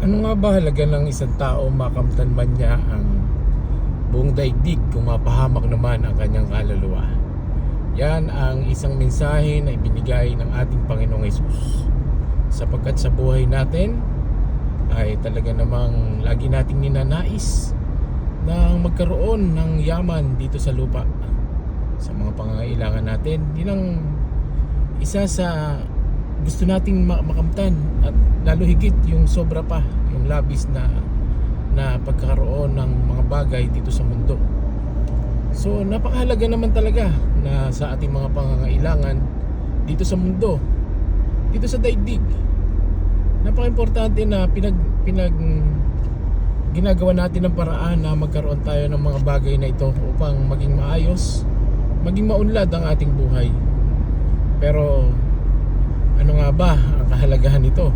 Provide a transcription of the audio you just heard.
Ano nga ba halaga ng isang tao makamtan man niya ang buong daigdig kung mapahamak naman ang kanyang kaluluwa? Yan ang isang mensahe na ibinigay ng ating Panginoong Hesus. Sapagkat sa buhay natin ay talaga namang lagi nating ninanais na magkaroon ng yaman dito sa lupa sa mga pangangailangan natin. Yun ang isa sa gusto nating makamtan, at lalo higit yung sobra pa, yung labis na pagkakaroon ng mga bagay dito sa mundo. So napakahalaga naman talaga na sa ating mga pangangailangan dito sa mundo, dito sa daigdig, napaka-importante na ginagawa natin ng paraan na magkaroon tayo ng mga bagay na ito upang maging maayos, maging maunlad ang ating buhay. Pero ano nga ba ang kahalagahan nito?